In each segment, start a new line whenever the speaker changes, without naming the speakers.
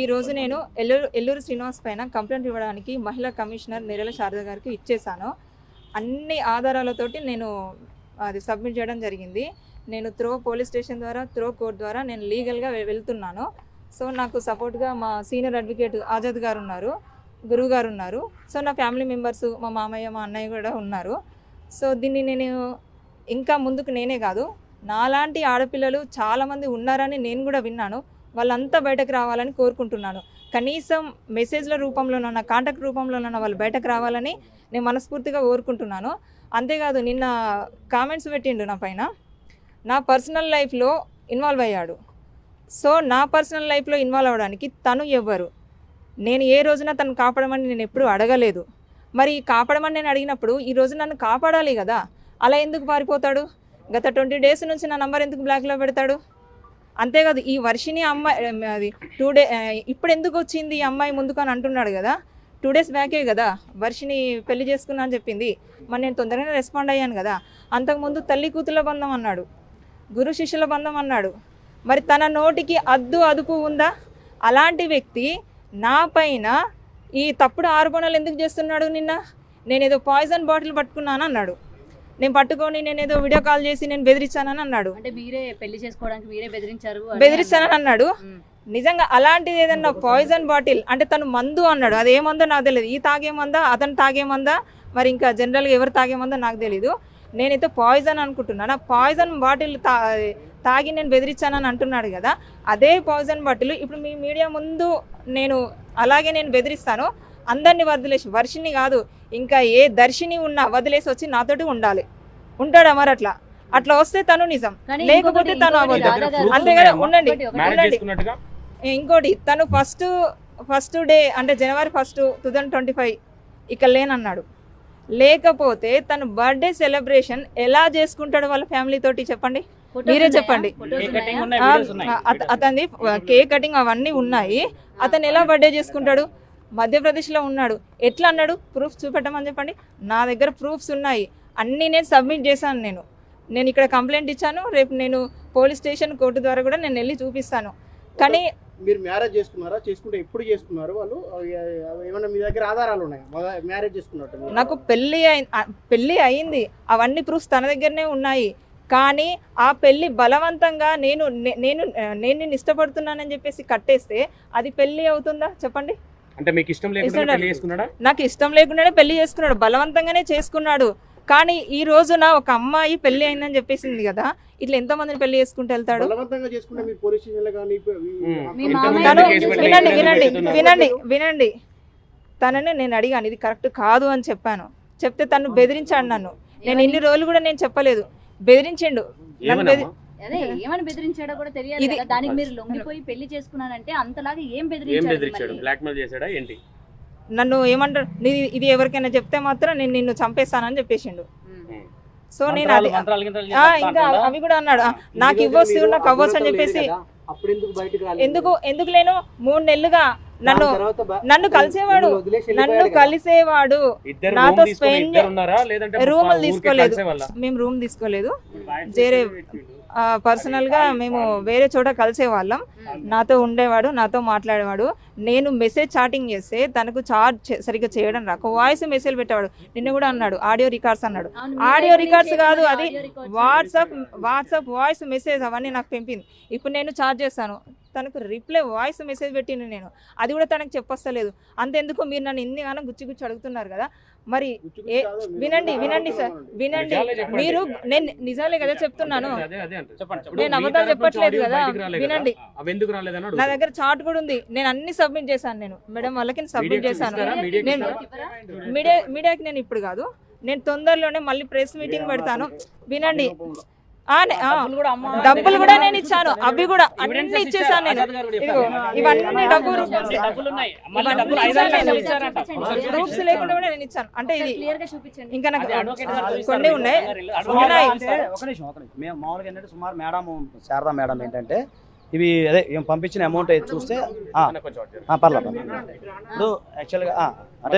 ఈరోజు నేను ఎల్లూరు శ్రీనివాస్ పైన కంప్లైంట్ ఇవ్వడానికి మహిళా కమిషనర్ నిరల శారద గారికి ఇచ్చేసాను. అన్ని ఆధారాలతోటి నేను అది సబ్మిట్ చేయడం జరిగింది. నేను త్రో పోలీస్ స్టేషన్ ద్వారా, త్రో కోర్ట్ ద్వారా నేను లీగల్గా వెళ్తున్నాను. సో నాకు సపోర్ట్గా మా సీనియర్ అడ్వకేట్ ఆజాద్ గారు ఉన్నారు, గురువు గారు ఉన్నారు. సో నా ఫ్యామిలీ మెంబర్స్, మా మామయ్య, మా అన్నయ్య కూడా ఉన్నారు. సో దీన్ని నేను ఇంకా ముందుకు నేనే కాదు, నాలాంటి ఆడపిల్లలు చాలామంది ఉన్నారని నేను కూడా విన్నాను. వాళ్ళంతా బయటకు రావాలని కోరుకుంటున్నాను. కనీసం మెసేజ్ల రూపంలోనన్నా, కాంటాక్ట్ రూపంలోనన్నా వాళ్ళు బయటకు రావాలని నేను మనస్ఫూర్తిగా కోరుకుంటున్నాను. అంతేకాదు, నిన్న కామెంట్స్ పెట్టిండు నా పైన, నా పర్సనల్ లైఫ్లో ఇన్వాల్వ్ అయ్యాడు. సో నా పర్సనల్ లైఫ్లో ఇన్వాల్వ్ అవ్వడానికి తను ఎవ్వరు? నేను ఏ రోజున తను కాపాడమని నేను ఎప్పుడూ అడగలేదు. మరి కాపాడమని నేను అడిగినప్పుడు ఈరోజు నన్ను కాపాడాలి కదా, అలా ఎందుకు పారిపోతాడు? గత 20 days నుంచి నా నంబర్ ఎందుకు బ్లాక్లో పెడతాడు? అంతేకాదు, ఈ వర్షిని అమ్మాయి అది ఇప్పుడు ఎందుకు వచ్చింది ఈ అమ్మాయి ముందుకు అని అంటున్నాడు కదా. 2 days బ్యాకే కదా వర్షిని పెళ్లి చేసుకున్నా అని చెప్పింది. మరి నేను తొందరగానే రెస్పాండ్ అయ్యాను కదా. అంతకుముందు తల్లి కూతుల బంధం అన్నాడు, గురు శిష్యుల బంధం అన్నాడు. మరి తన నోటికి అదుపు ఉందా? అలాంటి వ్యక్తి నా పైన ఈ తప్పుడు ఆరోపణలు ఎందుకు చేస్తున్నాడు? నిన్న నేనేదో పాయిజన్ బాటిల్ పట్టుకున్నాను అన్నాడు. నేను పట్టుకొని నేనేదో వీడియో కాల్ చేసి నేను బెదిరించానని అన్నాడు.
అంటే మీరే పెళ్లి చేసుకోవడానికి మీరే
బెదిరించానని అన్నాడు. నిజంగా అలాంటిది ఏదన్నా పాయిజన్ బాటిల్ అంటే తను మందు అన్నాడు. అది ఏమందో నాకు తెలియదు. ఈ తాగేమందా, అతను తాగేమందా, మరి ఇంకా జనరల్గా ఎవరు తాగేమందో నాకు తెలీదు. నేనైతే పాయిజన్ అనుకుంటున్నాను. ఆ పాయిజన్ బాటిల్ తాగి నేను బెదిరించానని అంటున్నాడు కదా. అదే పాయిజన్ బాటిల్ ఇప్పుడు మీ మీడియా ముందు నేను అలాగే నేను బెదిరిస్తాను. అందరినీ వదిలేసి, వర్షిని కాదు ఇంకా ఏ దర్శిని ఉన్నా వదిలేసి వచ్చి నాతోటి ఉండాలి. ఉంటాడా? మరి అట్లా వస్తే తను నిజం, లేకపోతే తను అబద్ధం. అంతేగాని ఉండండి. ఇంకోటి, తను ఫస్ట్ డే అంటే January 1, 2025 ఇక్కడ లేనన్నాడు. లేకపోతే తను బర్త్డే సెలబ్రేషన్ ఎలా చేసుకుంటాడు వాళ్ళ ఫ్యామిలీ తోటి? చెప్పండి, మీరే చెప్పండి. అతని కేక్ కటింగ్ అవన్నీ ఉన్నాయి. అతను ఎలా బర్త్డే చేసుకుంటాడు? మధ్యప్రదేశ్లో ఉన్నాడు. ఎట్లా అన్నాడు? ప్రూఫ్స్ చూపెట్టమని చెప్పండి. నా దగ్గర ప్రూఫ్స్ ఉన్నాయి, అన్నీ నేను సబ్మిట్ చేశాను. నేను ఇక్కడ కంప్లైంట్ ఇచ్చాను. రేపు నేను పోలీస్ స్టేషన్, కోర్టు ద్వారా కూడా నేను వెళ్ళి చూపిస్తాను. కానీ
మీరు మ్యారేజ్ చేసుకున్నారా? చేసుకుంటే ఎప్పుడు చేసుకున్నారు? వాళ్ళు ఏమన్నా మీ దగ్గర ఆధారాలు ఉన్నాయా మ్యారేజ్ చేసుకున్నట్టు?
నాకు పెళ్ళి అయింది, అవన్నీ ప్రూఫ్స్ తన దగ్గరనే ఉన్నాయి. కానీ ఆ పెళ్లి బలవంతంగా నేను ఇష్టపడుతున్నానని చెప్పేసి కట్టేస్తే అది పెళ్లి అవుతుందా? చెప్పండి.
అంటే మీకు ఇష్టం లేకుండా పెళ్లి చేసుకున్నాడా?
నాకు ఇష్టం లేకుండానే పెళ్లి చేసుకున్నాడు, బలవంతంగానే చేసుకున్నాడు. కానీ ఈ రోజున ఒక అమ్మాయి పెళ్లి అయిందని చెప్పేసింది కదా, ఇట్లా ఎంతో మందిని పెళ్లి చేసుకుంటూ వెళ్తాడు. వినండి, తనని నేను అడిగాను, ఇది కరెక్ట్ కాదు అని చెప్పాను. చెప్తే తను బెదిరించాడు నన్ను. నేను ఇన్ని రోజులు కూడా నేను చెప్పలేదు, బెదిరించిండు.
ఏమని బెదిరించాడో కూడా తెలియదు. దానికి మీరు లొంగిపోయి పెళ్లి చేసుకున్నారంటే అంతలాగా ఏం బెదిరించాడు?
బ్లాక్మెయిల్ చేశాడా ఏంటి?
నన్ను ఏమంటారు, ఇది ఎవరికైనా చెప్తే మాత్రం నేను నిన్ను చంపేస్తానని చెప్పేసిండు. సో నేను అది ఇంకా అవి కూడా అన్నాడు, నాకు ఇవ్వచ్చు, నాకు అవ్వచ్చు అని చెప్పేసి. ఎందుకు లేను? 3 నెలలుగా నన్ను కలిసేవాడు, నాతో స్పెండ్. రూములు తీసుకోలేదు, మేము రూమ్ తీసుకోలేదు. వేరే పర్సనల్ గా మేము వేరే చోట కలిసే వాళ్ళం. నాతో ఉండేవాడు, నాతో మాట్లాడేవాడు. నేను మెసేజ్ చాటింగ్ చేస్తే తనకు చార్జ్ సరిగ్గా చేయడం రాక వాయిస్ మెసేజ్ పెట్టేవాడు. నిన్న కూడా అన్నాడు ఆడియో రికార్డ్స్ అన్నాడు. ఆడియో రికార్డ్స్ కాదు, అది వాట్సాప్ వాయిస్ మెసేజ్ అవన్నీ నాకు పంపింది. ఇప్పుడు నేను చార్జ్ చేస్తాను, తనకు రిప్లై వాయిస్ మెసేజ్ పెట్టిండు నేను, అది కూడా తనకు చెప్పొస్తలేదు. అంతెందుకు మీరు నన్ను ఇన్నిగానో గుచ్చి అడుగుతున్నారు కదా. మరి వినండి సార్, వినండి. మీరు నేను నిజాలే కదా చెప్తున్నాను, నేను అబద్ధాలు చెప్పట్లేదు కదా. వినండి, నా దగ్గర చార్ట్ కూడా ఉంది, నేను అన్ని సబ్మిట్ చేశాను. నేను మేడం వాళ్ళకి సబ్మిట్ చేశాను. నేను మీడియాకి నేను ఇప్పుడు కాదు, నేను తొందరలోనే మళ్ళీ ప్రెస్ మీటింగ్ పెడతాను. వినండి, డబ్బులు కూడా నేను ఇచ్చాను, అవి కూడా అన్ని ఇచ్చేసాను నేను. ఇవన్నీ ప్రూఫ్స్ లేకుండా కూడా నేను ఇచ్చాను. అంటే ఇది ఇంకా నాకు కొన్ని ఉన్నాయి.
మామూలుగా ఏంటంటే సుమారు మేడం శారదా మేడం ఏంటంటే ఇవి అదే పంపించిన అమౌంట్ చూస్తే పర్లేదు. ఇప్పుడు యాక్చువల్గా అంటే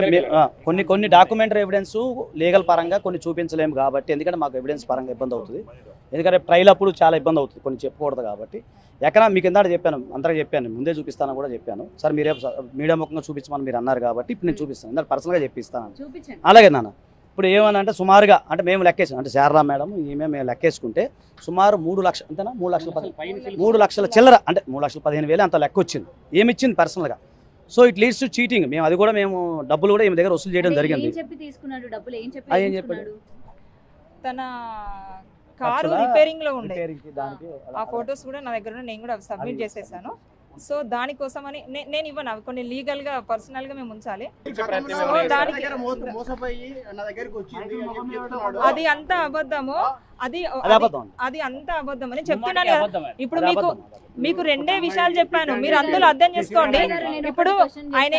కొన్ని డాక్యుమెంటరీ ఎవిడెన్స్ లీగల్ పరంగా కొన్ని చూపించలేము కాబట్టి, ఎందుకంటే మాకు ఎవిడెన్స్ పరంగా ఇబ్బంది అవుతుంది. ఎందుకంటే ట్రైల్ అప్పుడు చాలా ఇబ్బంది అవుతుంది, కొన్ని చెప్పకూడదు కాబట్టి. ఎక్కడ మీకు ఇందాక చెప్పాను, అందరికీ చెప్పాను, ముందే చూపిస్తాను కూడా చెప్పాను. సార్ మీరే మీడియా ముఖంగా చూపించమని మీరు అన్నారు కాబట్టి ఇప్పుడు నేను చూపిస్తాను, ఇందాక పర్సనల్గా చెప్పిస్తాను. అలాగే నాన్న, ఇప్పుడు ఏమన్నా అంటే సుమారుగా అంటే మేము లెక్కేసాం, అంటే శారదా మేడం ఈమె మేము లెక్కేసుకుంటే సుమారు 3 లక్షలు అంతేనా, 3 లక్షల చిల్లర, అంటే 3,15,000 అంత లెక్క వచ్చింది. ఏమి ఇచ్చింది పర్సనల్గా. So it leads to cheating. మేము అది కూడా మేము డబ్బులు కూడా ఈమె దగ్గర వసూలు చేయడం జరిగింది.
ఏం చెప్పాడు?
తన కారు రిపేరింగ్ లో ఉండే ఆ ఫొటోస్ కూడా నా దగ్గర నేను కూడా సబ్మిట్ చేసేసాను. సో దానికోసమని నేను ఇవ్వను, అవి కొన్ని లీగల్ గా పర్సనల్ గా మేము ఉంచాలి. అది అంత అబద్ధము, అది అంత అబద్ధం అని చెప్తున్నాను కదా. ఇప్పుడు మీకు 2 విషయాలు చెప్పాను, మీరు అందులో అర్థం చేసుకోండి. ఇప్పుడు ఆయన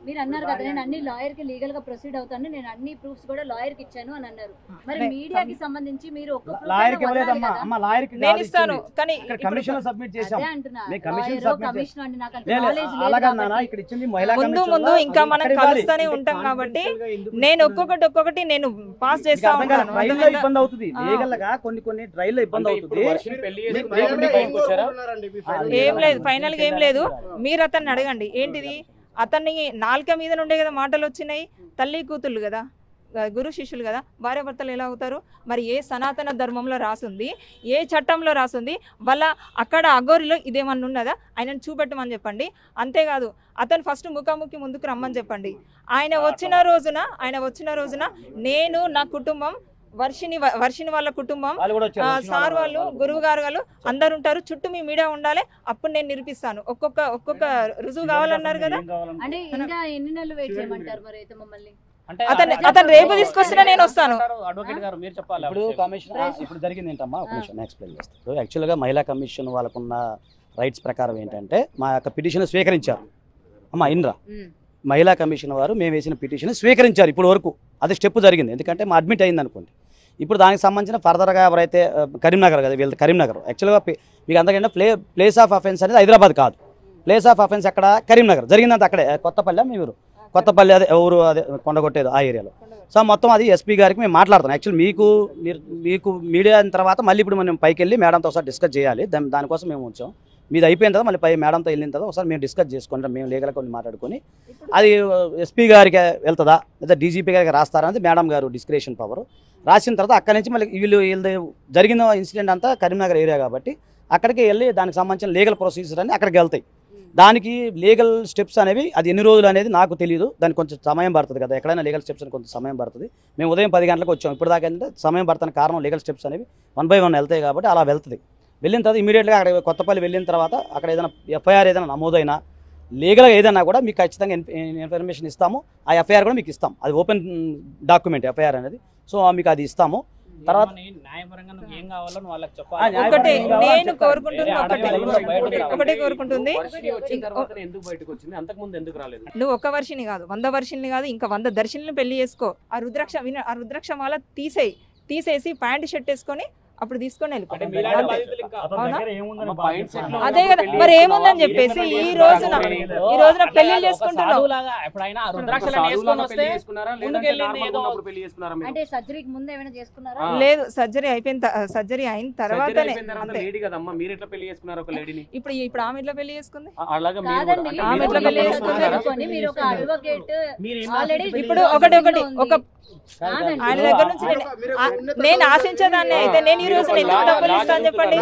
మీరు అన్నారు కదా నేను అన్ని లాయర్ కి లీగల్ గా ప్రొసీడ్ అవుతాను, నేను అన్ని ప్రూఫ్స్ కూడా లాయర్ కి ఇచ్చాను అని అన్నారు. మరి మీడియాకి సంబంధించి మీరు
నేను ఇస్తాను కానీ ముందు ఇంకా మనం కలుస్తూనే ఉంటాం కాబట్టి నేను ఒక్కొక్కటి నేను పాస్ చేస్తా ఉంటాను. ఏం లేదు, ఫైనల్ గా ఏం లేదు. మీరు అతన్ని అడగండి ఏంటిది, అతన్ని నాలుక మీద నుండే కదా మాటలు వచ్చినాయి. తల్లి కూతుళ్ళు కదా, గురు శిష్యులు కదా, భార్యాభర్తలు ఎలా అవుతారు? మరి ఏ సనాతన ధర్మంలో రాసుంది, ఏ చట్టంలో రాసుంది? వాళ్ళ అక్కడ అఘోరిలో ఇదేమన్నా ఉన్నదా? ఆయనను చూపెట్టమని చెప్పండి. అంతేకాదు అతను ఫస్ట్ ముఖాముఖి ముందుకు రమ్మని చెప్పండి. ఆయన వచ్చిన రోజున నేను, నా కుటుంబం, వర్షిని వాళ్ళ కుటుంబం, సార్ వాళ్ళు, గురువు గారు వాళ్ళు అందరు ఉంటారు. చుట్టూ మీ మీడియా ఉండాలి, అప్పుడు నేను నిరూపిస్తాను. ఒక్కొక్క రుజువు కావాలన్నారు కదా. అతను రేపు తీసుకొస్తున్నా నేను వస్తాను.
ఇప్పుడు జరిగింది ఏంటమ్మా, ఒక నిమిషం ఎక్స్ప్లెయిన్ చేస్తాను. యాక్చువల్గా మహిళా కమిషన్ వాళ్ళకున్న రైట్స్ ప్రకారం ఏంటంటే మా యొక్క పిటిషన్ స్వీకరించారు. అమ్మా ఇన్రా, మహిళా కమిషన్ వారు మేము వేసిన పిటిషన్ స్వీకరించారు ఇప్పుడు వరకు. అది స్టెప్ జరిగింది, ఎందుకంటే మా అడ్మిట్ అయింది అనుకోండి. ఇప్పుడు దానికి సంబంధించిన ఫర్దర్గా ఎవరైతే కరీంనగర్ కదా, వీళ్ళది కరీంనగర్. యాక్చువల్గా మీకు అంతకంటే ప్లేస్ ఆఫ్ అఫెన్స్ అనేది హైదరాబాద్ కాదు, ప్లేస్ ఆఫ్ అఫెన్స్ అక్కడ కరీంనగర్. జరిగిందంత అక్కడే కొత్తపల్లి, మీరు కొత్తపల్లి అదే ఊరు, అదే కొండగొట్టేది ఆ ఏరియాలో. సో మొత్తం అది ఎస్పీ గారికి మేము మాట్లాడుతాం. యాక్చువల్లీ మీకు మీడియా అయిన తర్వాత మళ్ళీ ఇప్పుడు మనం పైకి వెళ్ళి మేడంతో ఒకసారి డిస్కస్ చేయాలి. దానికోసం మేము వచ్చాం. మీది అయిపోయిన తర్వాత మళ్ళీ మేడంతో వెళ్ళిన తర్వాత ఒకసారి మేము డిస్కస్ చేసుకుంటాం, మేము లీగల్గా కొన్ని మాట్లాడుకొని అది ఎస్పీ గారికి వెళ్తుందా లేదా డీజీపీ గారికి రాస్తారా అనేది మేడం గారు డిస్క్రిషన్ పవర్. రాసిన తర్వాత అక్కడి నుంచి మళ్ళీ వీళ్ళు జరిగిన ఇన్సిడెంట్ అంతా కరీంనగర్ ఏరియా కాబట్టి అక్కడికి వెళ్ళి దానికి సంబంధించిన లీగల్ ప్రొసీజర్ అని అక్కడికి వెళ్తాయి. దానికి లీగల్ స్టెప్స్ అనేవి అది ఎన్ని రోజులు అనేది నాకు తెలియదు, దానికి కొంచెం సమయం పడుతుంది కదా. ఎక్కడైనా లీగల్ స్టెప్స్ అని కొంచెం సమయం పడుతుంది. మేము ఉదయం 10 గంటలకు వచ్చాం, ఇప్పుడు దాకా ఏంటంటే సమయం పడుతున్న కారణం లీగల్ స్టెప్స్ అనేవి 1 by 1 వెళ్తాయి కాబట్టి అలా వెళ్తుంది. వెళ్ళిన తర్వాత ఇమీడియట్గా అక్కడ కొత్తపల్లి వెళ్ళిన తర్వాత అక్కడ ఏదైనా ఎఫ్ఐఆర్ ఏదైనా నమోదైనా లీగల్గా ఏదైనా కూడా మీకు ఖచ్చితంగా ఇన్ఫర్మేషన్ ఇస్తాము. ఆ ఎఫ్ఐఆర్ కూడా మీకు ఇస్తాం, అది ఓపెన్ డాక్యుమెంట్ ఎఫ్ఐఆర్ అనేది. సో మీకు అది ఇస్తాము. తర్వాత
ఒకటే నేను కోరుకుంటుంది, ఒకటే కోరుకుంటుంది, నువ్వు ఒక వర్షిని కాదు 100 వర్షిని కాదు, ఇంకా 100 దర్శిని పెళ్లి చేసుకో. ఆ రుద్రాక్ష మాల తీసేసి ప్యాంట్ షర్ట్ వేసుకొని అప్పుడు తీసుకొని వెళ్ళిపోయి అదే కదా. మరి ఏముందని చెప్పేసి ఈ రోజున పెళ్లి చేసుకుంటున్నావు. లేదు, సర్జరీ అయిన తర్వాతనే. ఇప్పుడు ఆమె ఇట్లా పెళ్లి చేసుకుంది, ఆమె ఇట్లా పెళ్లి చేసుకుంది. ఇప్పుడు ఒక ఆయన దగ్గర నుంచి నేను ఆశించేదాన్ని అయితే నేను ఈ రోజు ఎందుకు డబ్బులు ఇస్తాను చెప్పండి.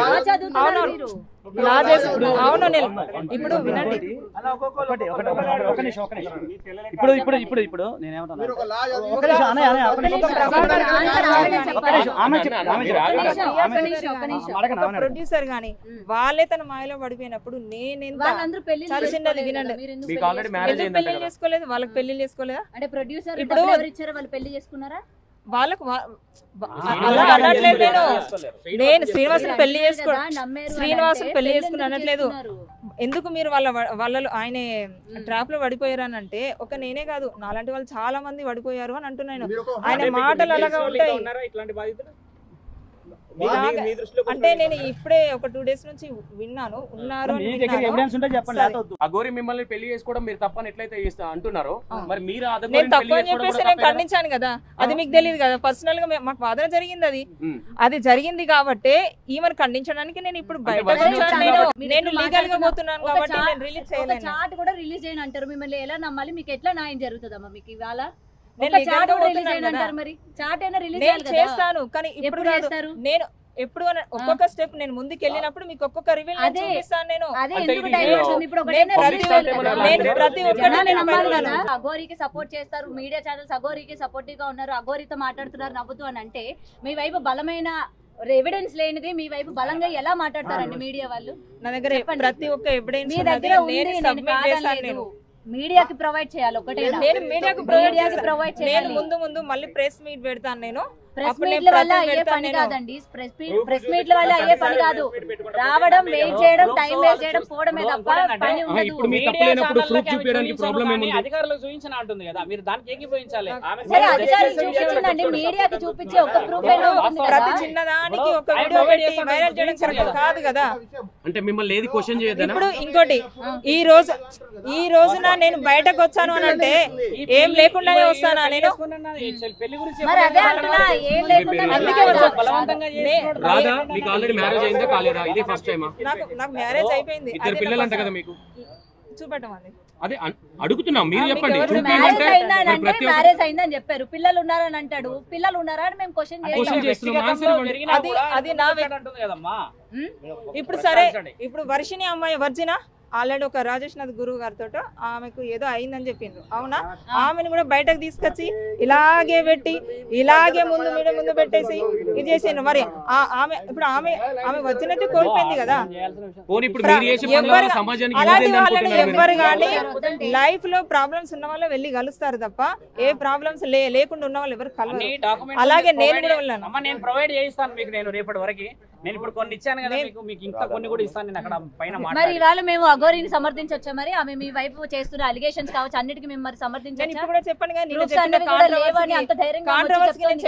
అవును నేను ఇప్పుడు వినండి,
ఇప్పుడు నేనేమంటాను,
ప్రొడ్యూసర్ గాని వాళ్ళే తన మాయలో పడిపోయినప్పుడు నేనెంత చిన్నది వినండి. పెళ్లి చేసుకోలేదు, వాళ్ళకి పెళ్లి చేసుకోలేదా?
అంటే ప్రొడ్యూసర్ ఇప్పుడు వాళ్ళు పెళ్లి చేసుకున్నారా?
వాళ్ళకు అలా అనట్లేదు. నేను శ్రీనివాసుని పెళ్లి చేసుకుని అనట్లేదు. ఎందుకు మీరు వాళ్ళలో ఆయన ట్రాప్ లో పడిపోయారు అని అంటే, ఒక నేనే కాదు నాలాంటి వాళ్ళు చాలా మంది పడిపోయారు అని అంటున్నాను. ఆయన మాటలు అలాగా ఉంటాయి.
మీ దృష్టిలో
అంటే నేను ఇప్పుడే ఒక 2 days నుంచి విన్నాను ఉన్నారు అని విన్నాను.
అఘోరి మిమ్మల్ని పెళ్లి చేసుకోవడం మీరు తప్పని ఎట్లయితే అంటున్నారో మరి మీరు
నేను తప్పు అని చెప్పేసి నేను ఖండించాను కదా, అది మీకు తెలియదు కదా. పర్సనల్ గా మాకు వాదన జరిగింది, అది జరిగింది కాబట్టి ఈమెను ఖండించడానికి నేను ఇప్పుడు బయట నేను లీగల్ గా పోతున్నాను కాబట్టి నేను రిలీజ్ చేయలేను.
చాట్ కూడా రిలీజ్ చేయను అంటారు, మిమ్మల్ని ఎలా నమ్మాలి? మీకు ఎట్లా న్యాయం జరుగుతుందమ్మా మీకు ఇవాళ?
నేను
చాట్ రిలీజ్ చేయను అంటారు, మరి చాట్ అయినా రిలీజ్
చేస్తాను కానీ
ఎప్పుడు
ఇప్పుడు
చేస్తారు?
నేను ఎప్పుడు ఒక్కొక్క స్టెప్ నేను ముందుకు వెళ్ళినప్పుడు మీకు ఒక్కొక్క రివీల్ చూపిస్తాను. నేను
అదే ఎందుకు టైం పడుతుంది? ఇప్పుడు
ప్రతి ఒక్కటి
అఘోరికి సపోర్ట్ చేస్తారు, మీడియా ఛానల్స్ అఘోరికి సపోర్టివ్ గా ఉన్నారు, అఘోరితో మాట్లాడుతున్నారు నవ్వుతూ అని అంటే మీ వైపు బలమైన ఎవిడెన్స్ లేనిది మీ వైపు బలంగా ఎలా మాట్లాడతారండి మీడియా వాళ్ళు?
నా దగ్గర ప్రతి ఒక్క ఎవిడెన్స్
మీ దగ్గర ఉంది, నేను కాదనలేదు. మీడియాకి ప్రొవైడ్ చేయాలి ఒకటే.
నేను మీడియాకి
ప్రొవైడ్ చేయాలి.
ముందు మళ్ళీ ప్రెస్ మీట్ పెడతాను. నేను
ప్రెస్ మీట్ల వల్ల అయ్యే పని కాదండి, ప్రెస్ మీట్ల వల్ల అయ్యే పని కాదు. రావడం, వెయిట్ చేయడం, టైం వేస్ట్ చేయడం, పోవడమే తప్ప పని
అధికారులకు చూపించిన అంటుంది కదా, మీరు దానికి ఏకీభవించాలి.
సరే అధికారులు చూపించిందండి, మీడియాకి చూపించి ఒక ప్రూఫ్
ప్రతి చిన్నదానికి ఒక వీడియో పెట్టి వైరల్ చేయడం కరెక్ట్ కాదు కదా.
అంటే మిమ్మల్ని ఏది క్వశ్చన్ చేయదు.
ఇప్పుడు ఇంకోటి, ఈ రోజున నేను బయటకు వచ్చాను అని అంటే ఏం లేకుండానే వస్తానా నేను?
పెళ్లి గురించి
మరి అదే అంటున్నా, ఏం లేకుండా
అందుకే
బలవంతంగా
రాదా? మీకు ఆల్రెడీ మ్యారేజ్ అయిందా కాలేదా? ఇదే ఫస్ట్ టైమా?
నాకు మ్యారేజ్ అయిపోయింది.
ఇద్దరు పిల్లలు అంట కదా మీకు?
చూపెట్టమండి.
అదే అడుగుతున్నాం, మీరు చెప్పండి.
మ్యారేజ్ అయిందని చెప్పారు, పిల్లలు ఉన్నారని అంటాడు. పిల్లలు ఉన్నారా అని మేము క్వశ్చన్
అది నా ఇప్పుడు సరే, ఇప్పుడు వర్షిని అమ్మాయి వర్జినా ఆల్రెడీ ఒక రాజేష్ నాథ్ గురువు గారితో ఆమెకు ఏదో అయిందని చెప్పిండ్రు, అవునా? ఆమెను కూడా బయటకు తీసుకొచ్చి ఇలాగే పెట్టి ఇలాగే ముందు పెట్టేసి ఇది చేసిండ్రు. మరి ఆమె వచ్చినట్టు కోల్పోయింది కదా. అలాంటి వాళ్ళని ఎవ్వరు కానీ లైఫ్ లో ప్రాబ్లమ్స్ ఉన్న వాళ్ళు వెళ్ళి కలుస్తారు తప్ప ఏ ప్రాబ్లమ్స్ లేకుండా ఉన్న వాళ్ళు ఎవరు కలవరు. అలాగే నేను కూడా వెళ్ళాను.
నేను ప్రొవైడ్ చేయిస్తాను మీకు, నేను రేపటి వరకు. నేను ఇప్పుడు కొన్ని ఇచ్చాను కదా మీకు ఇంకా కొన్ని కూడా ఇస్తాను నేను అక్కడ పైన.
మరి ఇవాళ మేము అఘోరిని సమర్థించొచ్చా? మరి ఆమె మీ వైపు చేస్తున్న అలిగేషన్స్ కావచ్చు, అన్నిటికీ మేము మరి సమర్థించొచ్చా?
కూడా చెప్పాను కదా,
అంత ధైర్యంగా చెప్పండి.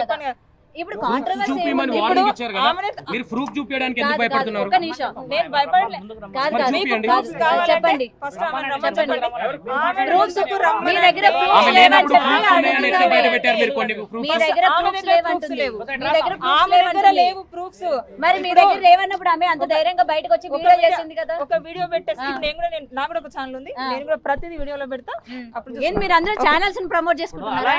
ఇప్పుడు కాంట్రవర్సీ
మీరు ప్రూఫ్ చూపించడానికి ఎందుకు భయపడుతున్నారు?
ఒక్క నిమిషం, నేను భయపడలేదు. చెప్పండి, మీ దగ్గర
లేవు ప్రూఫ్స్.
మరి మీ దగ్గర లేవన్నప్పుడు ఆమె అంత ధైర్యంగా బయటకు వచ్చి వీడియో చేసింది కదా.
ఒక వీడియో పెట్టేసి నాకు కూడా ఒక ఛానల్ ఉంది, నేను కూడా ప్రతిదీ వీడియోలో పెడతా. అప్పుడు
ఏం మీరు అందరూ ఛానల్స్ ని ప్రమోట్ చేసుకుంటున్నారా?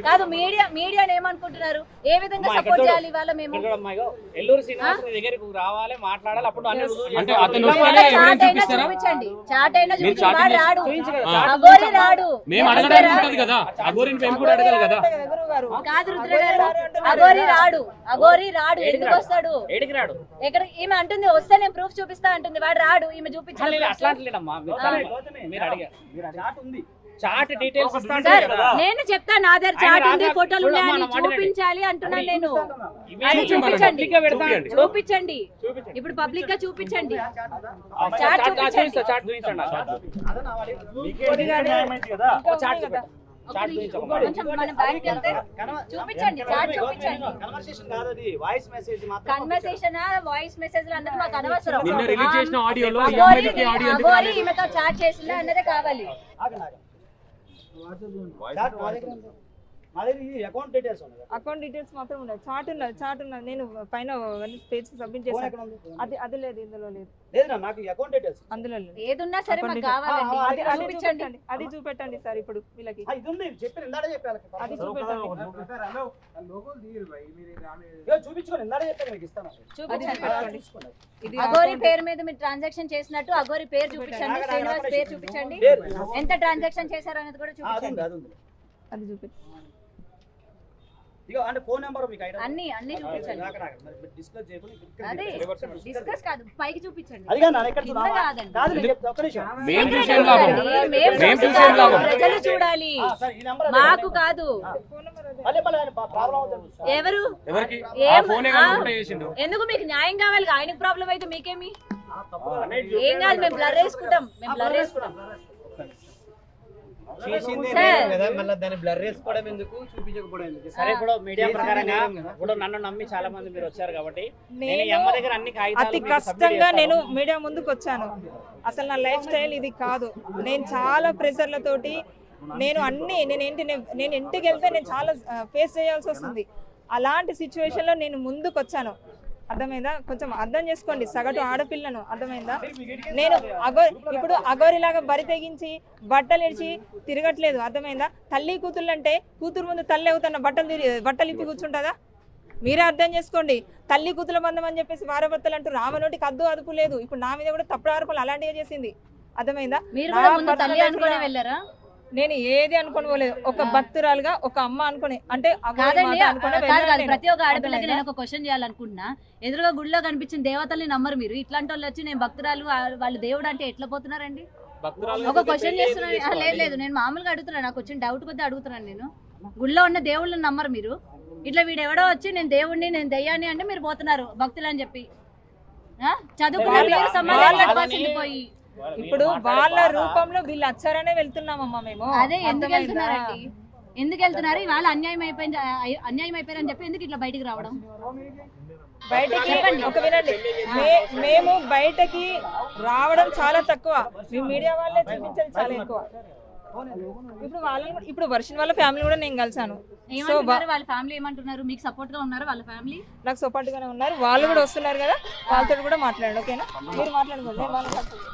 కాదు, మీడియా ఏమనుకుంటున్నారు? ఏ విధంగా సపోర్ట్ చేయాలి ఇవాళ మేము?
ఎల్లూరు శ్రీనివాస్ దగ్గరికి రావాలి, మాట్లాడాలి, అప్పుడు అన్ని
చూపించండి. చాట్ అయినా చూపించండి. రాడు, అఘోరి రాడు. కాదు రుద్ర గారు, అఘోరి రాడు. ఎందుకు వస్తాడు? ఎక్కడ ఈమె అంటుంది వస్తే నేను ప్రూఫ్ చూపిస్తా అంటుంది, వాడు రాడు. ఈమె చూపించాలి.
చాట్ డీటెయిల్స్
నేను చెప్తా, నా దగ్గర చాట్ ఉంది, ఫోటోలు ఉన్నాయని చూపించాలి అంటున్నాను నేను. అది చూపించండి. ఇప్పుడు పబ్లిక్ గా చూపించండి. చాట్ చూపించండి. కొంచెం మనం బయటకు వెళ్తే చూపించండి, చాట్ చూపించండి. కన్వర్సేషన్ వాయిస్ మెసేజ్ అన్నది మాకు అనవసరం. అఘోరి ఈమెతో చాట్ చేసిందా అన్నదే కావాలి.
అకౌంట్
డీటెయిల్స్ మాత్రం ఉన్నాయి. చాట్ ఉన్నది. నేను పైన పేజ్ సబ్మిట్ చేశాను. అది లేదు, ఇందులో లేదు. అందులో లేదు.
ఏదున్నా సరే మాకు కావాలండి.
అది చూపించండి, అది చూపెట్టండి సార్. ఇప్పుడు వీళ్ళకి అది చూపెట్టండి.
అఘోరి పేరు మీద మీరు ట్రాన్సాక్షన్ చేసినట్టు అఘోరి పేరు చూపించండి, శ్రీనివాస్ పేరు చూపించండి, ఎంత ట్రాన్సాక్షన్ చేశారు అనేది కూడా చూపించండి.
అది చూపించండి.
అంటే ఫోన్ నెంబర్ మీకు
అన్ని చూపించండి. అదే డిస్కస్ కాదు, పైకి చూపించండి. ప్రజలు చూడాలి, మాకు కాదు. ఎవరు ఎందుకు? మీకు న్యాయం కావాలి. ఆయనకు ప్రాబ్లం అయితే మీకేమి? ఏం కాదు, మేము బ్లర్ వేసుకుంటాం.
సరే ఇప్పుడు మీడియా ప్రకారంగా ఇప్పుడు నన్ను నమ్మి చాలా మంది మీరు వచ్చారు కాబట్టి నేను ఈ
నేను
అమ్మ దగ్గర అన్ని కాగితాలు
అతి
మీకు submit
కష్టంగా
చేస్తాను.
నేను మీడియా ముందుకు వచ్చాను. అసలు నా లైఫ్ స్టైల్ ఇది కాదు. నేను చాలా ప్రెషర్లతోటి నేను ఇంటికి వెళ్తే నేను చాలా ఫేస్ చేయాల్సి వస్తుంది. అలాంటి సిచ్యువేషన్లో నేను ముందుకు వచ్చాను. అర్థమైందా? కొంచెం అర్థం చేసుకోండి, సగటు ఆడపిల్లను. అర్థమైందా? నేను ఇప్పుడు అగోరిలాగా బరి తెగించి బట్టలు ఇడిచి తిరగట్లేదు. అర్థమైందా? తల్లి కూతుళ్ళు అంటే కూతురు ముందు తల్లి అవుతున్న బట్టలు ఇప్పి కూర్చుంటుందా? మీరే అర్థం చేసుకోండి. తల్లి కూతుల బంధం అని చెప్పేసి భార్యాభర్తలు అంటూ రామనోటికి అదుపు లేదు. ఇప్పుడు నా మీద కూడా తప్పుడు ఆరోపణలు అలాంటివి చేసింది. అర్థమైందా?
మీరు కూడా ముందు తల్లి అనుకునే వెళ్ళారా?
నేను ఏది అనుకుని పోలేదు. ఒక భక్తురాలుగా ఒక అమ్మ అనుకుని అంటే
కాదండి, ప్రతి ఒక్క ఆడపిల్లకి నేను ఒక క్వశ్చన్ చేయాలనుకుంటున్నా. ఎదురుగా గుడిలో కనిపించిన దేవతల్ని నమ్మరు మీరు. ఇట్లాంటి వాళ్ళు వచ్చి నేను భక్తురాలు వాళ్ళు దేవుడు అంటే ఎట్లా పోతున్నారండి? ఒక క్వశ్చన్ చేస్తున్నాను. లేదు నేను మామూలుగా అడుగుతున్నాను, నాకు వచ్చిన డౌట్ కొద్దిగా అడుగుతున్నాను. నేను గుడిలో ఉన్న దేవుళ్ళని నమ్మరు మీరు. ఇట్లా వీడెవడో వచ్చి నేను దేవుడిని నేను దయ్యాన్ని అంటే మీరు పోతున్నారు భక్తులు అని చెప్పి. చదువుకున్న మీరు సమాజంలో పోయి
ఇప్పుడు వాళ్ళ రూపంలో వీళ్ళు వచ్చారనే వెళ్తున్నామమ్మా మేము.
అదే ఎందుకు వెళ్తున్నారండి? ఎందుకు వెళ్తున్నారు? ఇవాళ అన్యాయం అయిపోయారని చెప్పి ఎందుకు ఇట్లా బయటికి రావడం?
బయటకి ఒక వినండి, మేము బయటకి రావడం చాలా తక్కువ. మీ మీడియా వాళ్ళే చూపించేది చాలా ఎక్కువ. ఇప్పుడు వర్షం వాళ్ళ ఫ్యామిలీ కూడా నేను కలిసాను.
వాళ్ళ ఫ్యామిలీ ఏమంటున్నారు? మీకు సపోర్ట్ గా ఉన్నారు వాళ్ళ ఫ్యామిలీ?
నాకు సపోర్ట్ గానే ఉన్నారు. వాళ్ళు కూడా వస్తున్నారు కదా, వాళ్ళతో కూడా మాట్లాడండి. ఓకేనా? మీరు మాట్లాడుకోండి.